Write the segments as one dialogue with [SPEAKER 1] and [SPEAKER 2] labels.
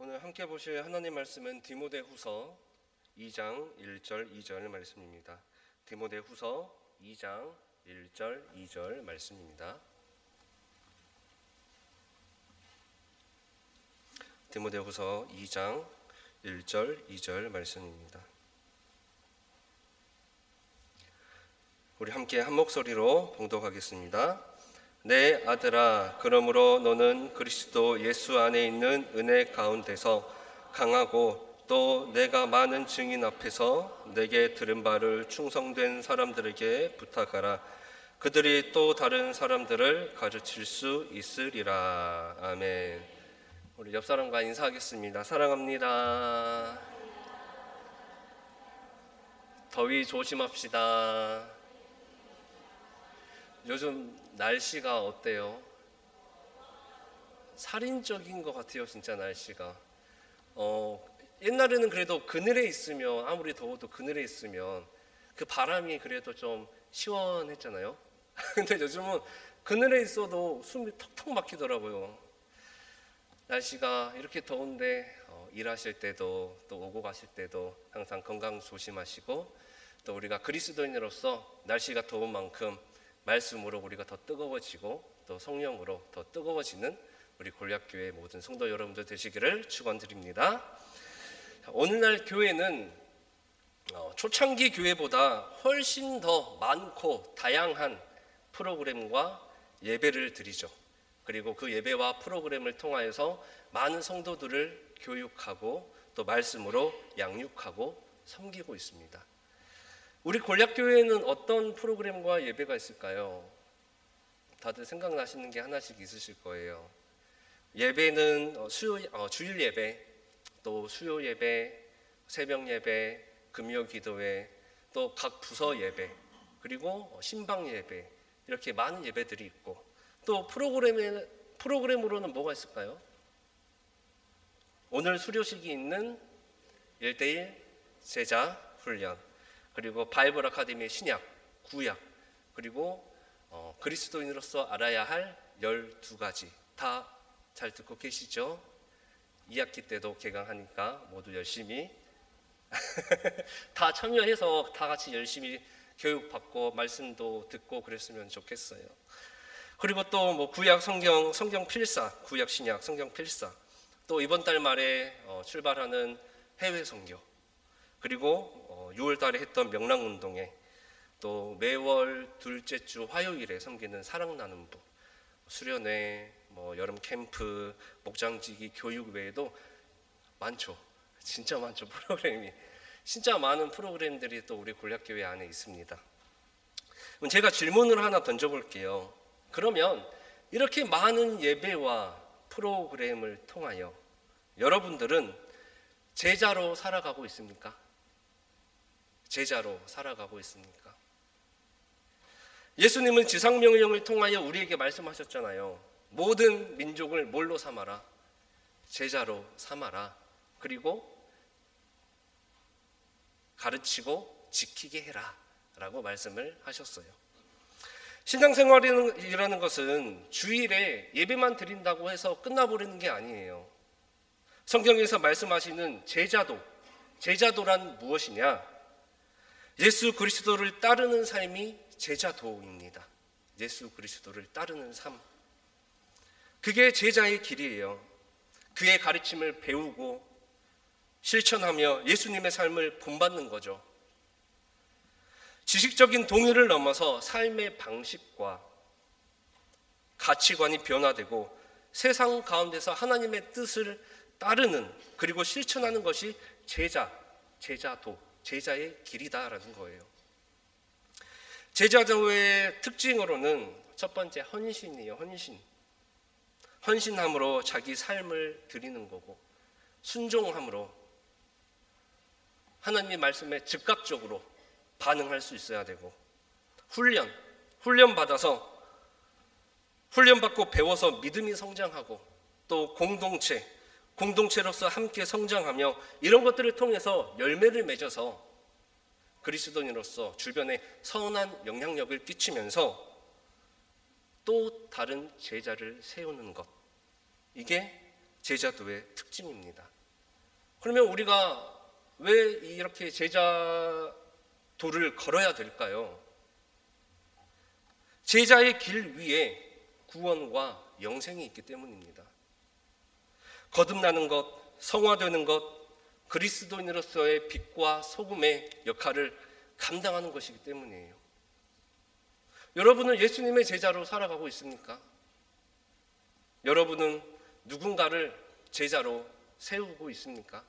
[SPEAKER 1] 오늘 함께 보실 하나님 말씀은 디모데후서 2장 1절 2절 말씀입니다. 디모데후서 2장 1절 2절 말씀입니다. 디모데후서 2장 1절 2절 말씀입니다. 우리 함께 한 목소리로 봉독하겠습니다. 내 아들아, 그러므로 너는 그리스도 예수 안에 있는 은혜 가운데서 강하고 또 내가 많은 증인 앞에서 내게 들은 바를 충성된 사람들에게 부탁하라. 그들이 또 다른 사람들을 가르칠 수 있으리라. 아멘. 우리 옆 사람과 인사하겠습니다. 사랑합니다. 더위 조심합시다. 요즘 날씨가 어때요? 살인적인 것 같아요, 진짜 날씨가. 옛날에는 그래도 그늘에 있으면, 아무리 더워도 그늘에 있으면 그 바람이 그래도 좀 시원했잖아요. 근데 요즘은 그늘에 있어도 숨이 턱턱 막히더라고요. 날씨가 이렇게 더운데 일하실 때도 또 오고 가실 때도 항상 건강 조심하시고, 또 우리가 그리스도인으로서 날씨가 더운 만큼 말씀으로 우리가 더 뜨거워지고 또 성령으로 더 뜨거워지는 우리 골략교회 모든 성도 여러분들 되시기를 축원드립니다. 오늘날 교회는 초창기 교회보다 훨씬 더 많고 다양한 프로그램과 예배를 드리죠. 그리고 그 예배와 프로그램을 통하여서 많은 성도들을 교육하고 또 말씀으로 양육하고 섬기고 있습니다. 우리 골략교회는 어떤 프로그램과 예배가 있을까요? 다들 생각나시는 게 하나씩 있으실 거예요. 예배는 주일 예배, 또 수요 예배, 새벽 예배, 금요 기도회, 또 각 부서 예배, 그리고 신방 예배, 이렇게 많은 예배들이 있고, 또 프로그램으로는 뭐가 있을까요? 오늘 수료식이 있는 1대1 제자 훈련, 그리고 바이블 아카데미의 신약, 구약, 그리고 그리스도인으로서 알아야 할 12가지 다 잘 듣고 계시죠? 2학기 때도 개강하니까 모두 열심히 다 참여해서 다 같이 열심히 교육받고 말씀도 듣고 그랬으면 좋겠어요. 그리고 또 구약 성경 필사, 구약 신약 성경 필사, 또 이번 달 말에 출발하는 해외 선교, 그리고 6월 달에 했던 명랑운동회, 또 매월 둘째 주 화요일에 섬기는 사랑 나눔부, 수련회, 여름 캠프, 목장지기 교육 외에도 많죠. 진짜 많죠. 프로그램이. 진짜 많은 프로그램들이 또 우리 골략교회 안에 있습니다. 그럼 제가 질문을 하나 던져볼게요. 그러면 이렇게 많은 예배와 프로그램을 통하여 여러분들은 제자로 살아가고 있습니까? 제자로 살아가고 있습니까? 예수님은 지상명령을 통하여 우리에게 말씀하셨잖아요. 모든 민족을 뭘로 삼아라? 제자로 삼아라. 그리고 가르치고 지키게 해라 라고 말씀을 하셨어요. 신앙생활이라는 것은 주일에 예배만 드린다고 해서 끝나버리는 게 아니에요. 성경에서 말씀하시는 제자도란 무엇이냐? 예수 그리스도를 따르는 삶이 제자도입니다. 예수 그리스도를 따르는 삶, 그게 제자의 길이에요. 그의 가르침을 배우고 실천하며 예수님의 삶을 본받는 거죠. 지식적인 동의를 넘어서 삶의 방식과 가치관이 변화되고 세상 가운데서 하나님의 뜻을 따르는, 그리고 실천하는 것이 제자도, 제자의 길이다라는 거예요. 제자도의 특징으로는 첫 번째 헌신이에요. 헌신함으로 자기 삶을 드리는 거고, 순종함으로 하나님의 말씀에 즉각적으로 반응할 수 있어야 되고, 훈련받고 배워서 믿음이 성장하고, 또 공동체로서 함께 성장하며 이런 것들을 통해서 열매를 맺어서 그리스도인으로서 주변에 선한 영향력을 끼치면서 또 다른 제자를 세우는 것, 이게 제자도의 특징입니다. 그러면 우리가 왜 이렇게 제자도를 걸어야 될까요? 제자의 길 위에 구원과 영생이 있기 때문입니다. 거듭나는 것, 성화되는 것, 그리스도인으로서의 빛과 소금의 역할을 감당하는 것이기 때문이에요. 여러분은 예수님의 제자로 살아가고 있습니까? 여러분은 누군가를 제자로 세우고 있습니까?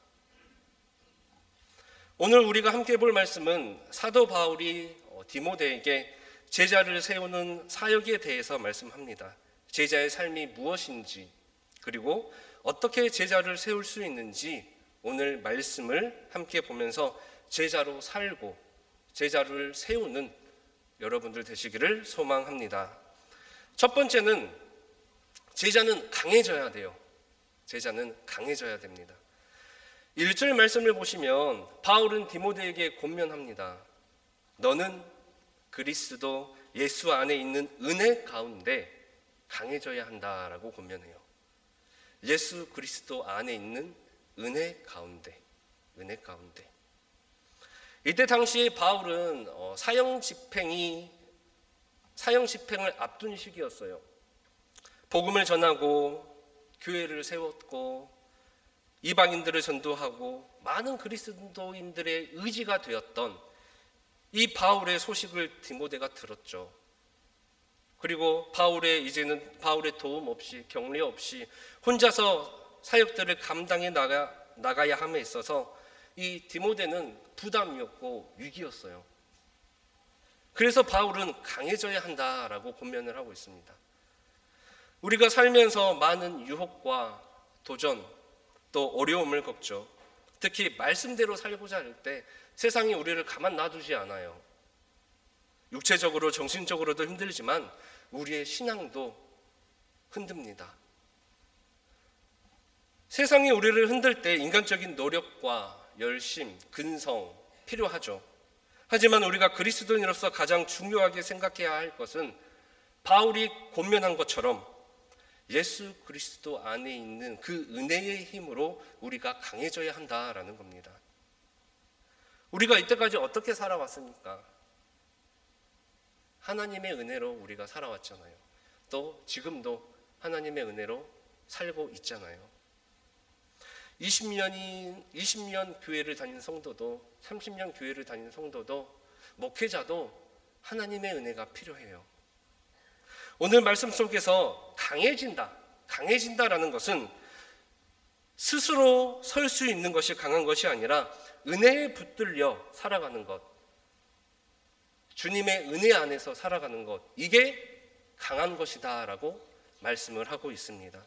[SPEAKER 1] 오늘 우리가 함께 볼 말씀은 사도 바울이 디모데에게 제자를 세우는 사역에 대해서 말씀합니다. 제자의 삶이 무엇인지, 그리고 어떻게 제자를 세울 수 있는지 오늘 말씀을 함께 보면서 제자로 살고 제자를 세우는 여러분들 되시기를 소망합니다. 첫 번째는 제자는 강해져야 돼요. 제자는 강해져야 됩니다. 1절 말씀을 보시면 바울은 디모데에게 권면합니다. 너는 그리스도 예수 안에 있는 은혜 가운데 강해져야 한다라고 권면해요. 예수 그리스도 안에 있는 은혜 가운데. 이때 당시에 바울은 사형 집행을 앞둔 시기였어요. 복음을 전하고 교회를 세웠고 이방인들을 전도하고 많은 그리스도인들의 의지가 되었던 이 바울의 소식을 디모데가 들었죠. 그리고 이제는 바울의 도움 없이, 격려 없이 혼자서 사역들을 감당해 나가야 함에 있어서 이 디모데는 부담이었고 위기였어요. 그래서 바울은 강해져야 한다라고 권면을 하고 있습니다. 우리가 살면서 많은 유혹과 도전, 또 어려움을 겪죠. 특히 말씀대로 살고자 할 때 세상이 우리를 가만 놔두지 않아요. 육체적으로 정신적으로도 힘들지만 우리의 신앙도 흔듭니다. 세상이 우리를 흔들 때 인간적인 노력과 열심, 근성 필요하죠. 하지만 우리가 그리스도인으로서 가장 중요하게 생각해야 할 것은 바울이 권면한 것처럼 예수 그리스도 안에 있는 그 은혜의 힘으로 우리가 강해져야 한다라는 겁니다. 우리가 이때까지 어떻게 살아왔습니까? 하나님의 은혜로 우리가 살아왔잖아요. 또 지금도 하나님의 은혜로 살고 있잖아요. 20년 교회를 다니는 성도도, 30년 교회를 다니는 성도도, 목회자도 하나님의 은혜가 필요해요. 오늘 말씀 속에서 강해진다라는 것은 스스로 설 수 있는 것이 강한 것이 아니라 은혜에 붙들려 살아가는 것, 주님의 은혜 안에서 살아가는 것, 이게 강한 것이다라고 말씀을 하고 있습니다.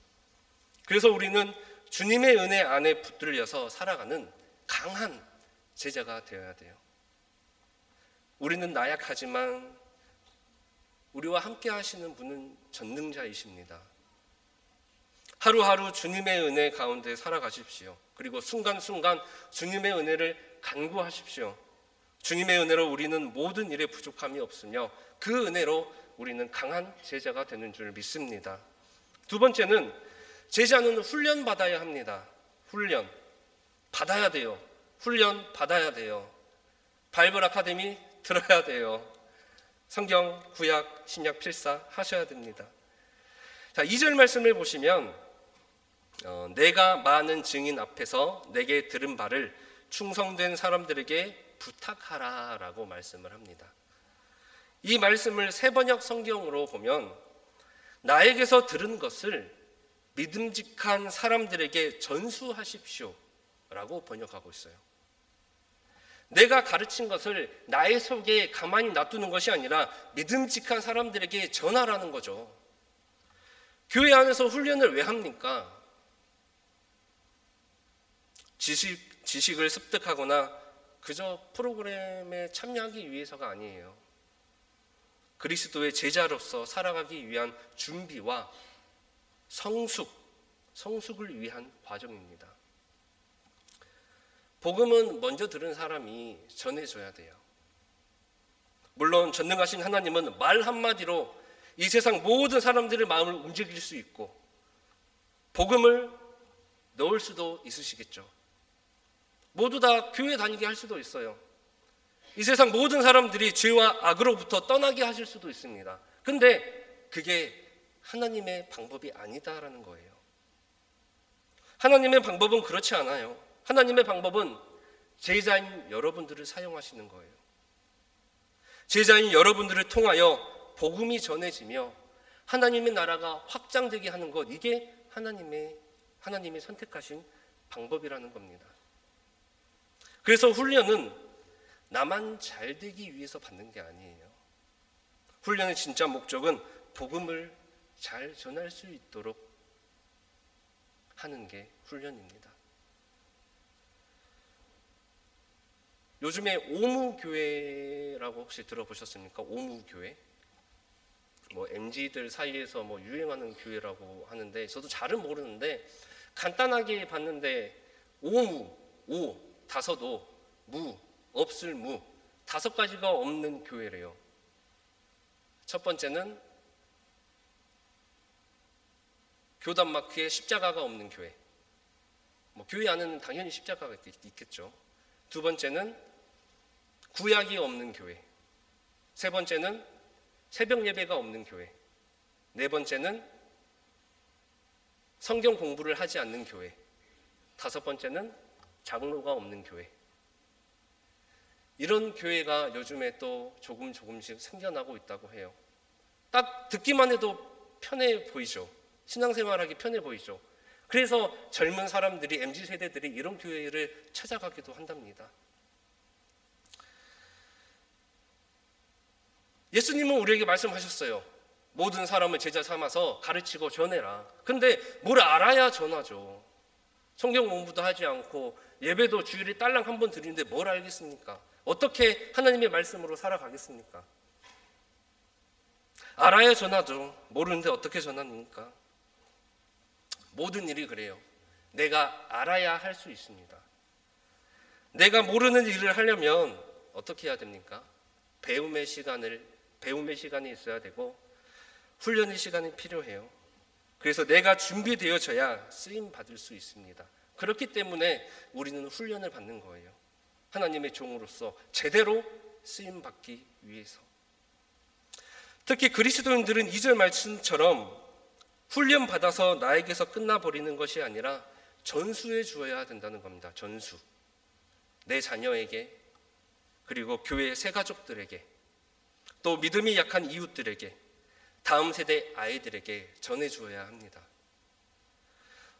[SPEAKER 1] 그래서 우리는 주님의 은혜 안에 붙들려서 살아가는 강한 제자가 되어야 돼요. 우리는 나약하지만 우리와 함께 하시는 분은 전능자이십니다. 하루하루 주님의 은혜 가운데 살아가십시오. 그리고 순간순간 주님의 은혜를 간구하십시오. 주님의 은혜로 우리는 모든 일에 부족함이 없으며 그 은혜로 우리는 강한 제자가 되는 줄 믿습니다. 두 번째는 제자는 훈련 받아야 합니다. 훈련 받아야 돼요. 바이블 아카데미 들어야 돼요. 성경, 구약, 신약 필사 하셔야 됩니다. 자, 2절 말씀을 보시면 내가 많은 증인 앞에서 내게 들은 바를 충성된 사람들에게 부탁하라라고 말씀을 합니다. 이 말씀을 새번역 성경으로 보면 나에게서 들은 것을 믿음직한 사람들에게 전수하십시오 라고 번역하고 있어요. 내가 가르친 것을 나의 속에 가만히 놔두는 것이 아니라 믿음직한 사람들에게 전하라는 거죠. 교회 안에서 훈련을 왜 합니까? 지식을 습득하거나 그저 프로그램에 참여하기 위해서가 아니에요. 그리스도의 제자로서 살아가기 위한 준비와 성숙을 위한 과정입니다. 복음은 먼저 들은 사람이 전해줘야 돼요. 물론 전능하신 하나님은 말 한마디로 이 세상 모든 사람들의 마음을 움직일 수 있고 복음을 넣을 수도 있으시겠죠. 모두 다 교회 다니게 할 수도 있어요. 이 세상 모든 사람들이 죄와 악으로부터 떠나게 하실 수도 있습니다. 근데 그게 하나님의 방법이 아니다라는 거예요. 하나님의 방법은 그렇지 않아요. 하나님의 방법은 제자인 여러분들을 사용하시는 거예요. 제자인 여러분들을 통하여 복음이 전해지며 하나님의 나라가 확장되게 하는 것, 이게 하나님이 선택하신 방법이라는 겁니다. 그래서 훈련은 나만 잘 되기 위해서 받는 게 아니에요. 훈련의 진짜 목적은 복음을 잘 전할 수 있도록 하는 게 훈련입니다. 요즘에 오무교회라고 혹시 들어보셨습니까? 오무교회? MZ들 사이에서 유행하는 교회라고 하는데, 저도 잘은 모르는데 간단하게 봤는데 오무, 오, 다섯오, 무, 없을 무, 5가지가 없는 교회래요. 첫 번째는 교단 마크에 십자가가 없는 교회. 교회 안에는 당연히 십자가가 있겠죠. 두 번째는 구약이 없는 교회. 세 번째는 새벽 예배가 없는 교회. 네 번째는 성경 공부를 하지 않는 교회. 5번째는 장로가 없는 교회. 이런 교회가 요즘에 또 조금씩 생겨나고 있다고 해요. 딱 듣기만 해도 편해 보이죠. 신앙생활하기 편해 보이죠. 그래서 젊은 사람들이, MZ세대들이 이런 교회를 찾아가기도 한답니다. 예수님은 우리에게 말씀하셨어요. 모든 사람을 제자 삼아서 가르치고 전해라. 근데 뭘 알아야 전하죠. 성경 공부도 하지 않고 예배도 주일에 딸랑 한 번 드리는데 뭘 알겠습니까? 어떻게 하나님의 말씀으로 살아가겠습니까? 알아야 전하죠. 모르는데 어떻게 전합니까? 모든 일이 그래요. 내가 알아야 할 수 있습니다. 내가 모르는 일을 하려면 어떻게 해야 됩니까? 배움의 시간이 있어야 되고 훈련의 시간이 필요해요. 그래서 내가 준비되어져야 쓰임 받을 수 있습니다. 그렇기 때문에 우리는 훈련을 받는 거예요. 하나님의 종으로서 제대로 쓰임 받기 위해서. 특히 그리스도인들은 2절 말씀처럼 훈련 받아서 나에게서 끝나버리는 것이 아니라 전수해 주어야 된다는 겁니다. 전수. 내 자녀에게, 그리고 교회 새 가족들에게, 또 믿음이 약한 이웃들에게, 다음 세대 아이들에게 전해 주어야 합니다.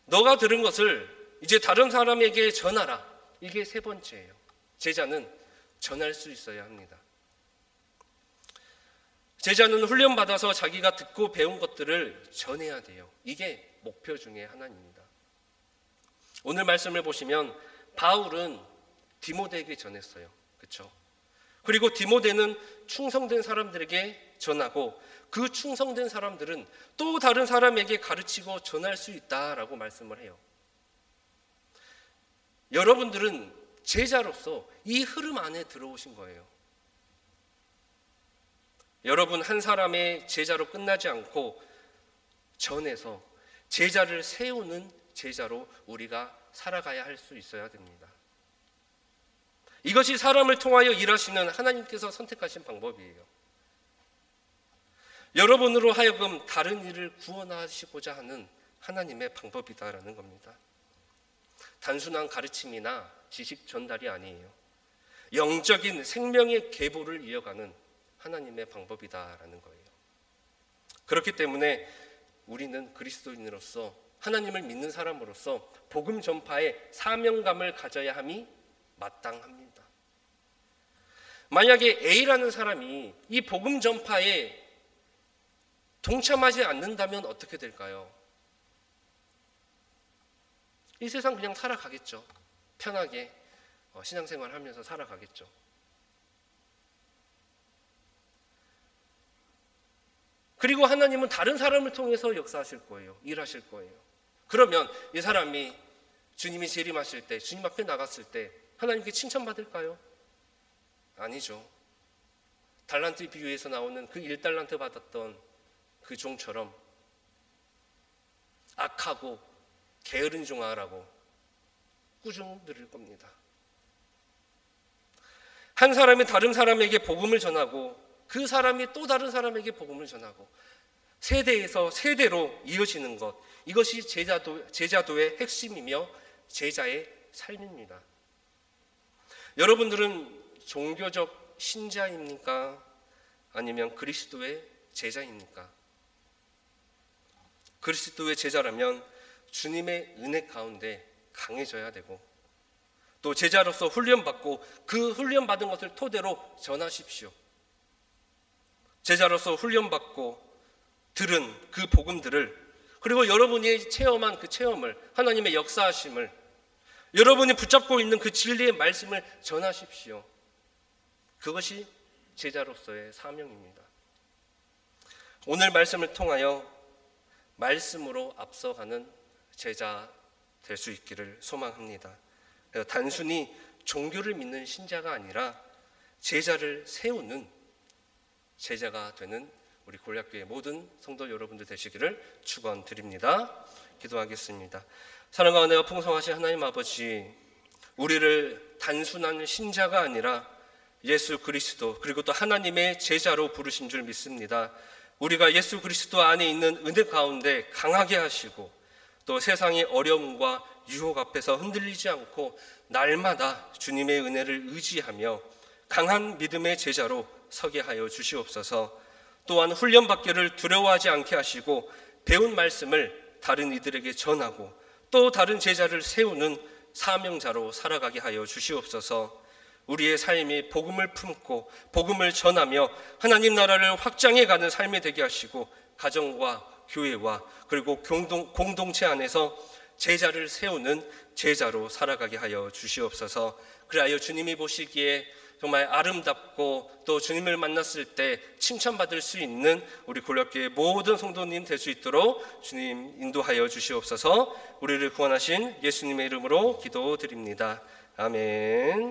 [SPEAKER 1] 너가 들은 것을 이제 다른 사람에게 전하라. 이게 3번째예요. 제자는 전할 수 있어야 합니다. 제자는 훈련받아서 자기가 듣고 배운 것들을 전해야 돼요. 이게 목표 중에 하나입니다. 오늘 말씀을 보시면 바울은 디모데에게 전했어요. 그렇죠? 그리고 디모데는 충성된 사람들에게 전하고 그 충성된 사람들은 또 다른 사람에게 가르치고 전할 수 있다라고 말씀을 해요. 여러분들은 제자로서 이 흐름 안에 들어오신 거예요. 여러분 한 사람의 제자로 끝나지 않고 전해서 제자를 세우는 제자로 우리가 살아가야 할 수 있어야 됩니다. 이것이 사람을 통하여 일하시는 하나님께서 선택하신 방법이에요. 여러분으로 하여금 다른 일을 구원하시고자 하는 하나님의 방법이다라는 겁니다. 단순한 가르침이나 지식 전달이 아니에요. 영적인 생명의 계보를 이어가는 하나님의 방법이다라는 거예요. 그렇기 때문에 우리는 그리스도인으로서, 하나님을 믿는 사람으로서 복음 전파에 사명감을 가져야 함이 마땅합니다. 만약에 A라는 사람이 이 복음 전파에 동참하지 않는다면 어떻게 될까요? 이 세상 그냥 살아가겠죠. 편하게 신앙생활 하면서 살아가겠죠. 그리고 하나님은 다른 사람을 통해서 역사하실 거예요. 일하실 거예요. 그러면 이 사람이 주님이 재림하실 때, 주님 앞에 나갔을 때 하나님께 칭찬받을까요? 아니죠. 달란트 비유에서 나오는 그 1달란트 받았던 그 종처럼 악하고 게으른 종아라고 꾸중 들을 겁니다. 한 사람이 다른 사람에게 복음을 전하고 그 사람이 또 다른 사람에게 복음을 전하고 세대에서 세대로 이어지는 것, 이것이 제자도의 핵심이며 제자의 삶입니다. 여러분들은 종교적 신자입니까? 아니면 그리스도의 제자입니까? 그리스도의 제자라면 주님의 은혜 가운데 강해져야 되고, 또 제자로서 훈련받고 그 훈련받은 것을 토대로 전하십시오. 제자로서 훈련받고 들은 그 복음들을, 그리고 여러분이 체험한 그 체험을, 하나님의 역사하심을, 여러분이 붙잡고 있는 그 진리의 말씀을 전하십시오. 그것이 제자로서의 사명입니다. 오늘 말씀을 통하여 말씀으로 앞서가는 제자 될 수 있기를 소망합니다. 단순히 종교를 믿는 신자가 아니라 제자를 세우는 제자가 되는 우리 골약교회 모든 성도 여러분들 되시기를 축원드립니다. 기도하겠습니다. 사랑과 은혜가 풍성하신 하나님 아버지, 우리를 단순한 신자가 아니라 예수 그리스도 그리고 또 하나님의 제자로 부르신 줄 믿습니다. 우리가 예수 그리스도 안에 있는 은혜 가운데 강하게 하시고, 또 세상의 어려움과 유혹 앞에서 흔들리지 않고 날마다 주님의 은혜를 의지하며 강한 믿음의 제자로 서게 하여 주시옵소서. 또한 훈련받기를 두려워하지 않게 하시고 배운 말씀을 다른 이들에게 전하고 또 다른 제자를 세우는 사명자로 살아가게 하여 주시옵소서. 우리의 삶이 복음을 품고 복음을 전하며 하나님 나라를 확장해가는 삶이 되게 하시고, 가정과 교회와 그리고 공동체 안에서 제자를 세우는 제자로 살아가게 하여 주시옵소서. 그리하여 주님이 보시기에 정말 아름답고 또 주님을 만났을 때 칭찬받을 수 있는 우리 골약교회 모든 성도님 될 수 있도록 주님 인도하여 주시옵소서. 우리를 구원하신 예수님의 이름으로 기도드립니다. 아멘.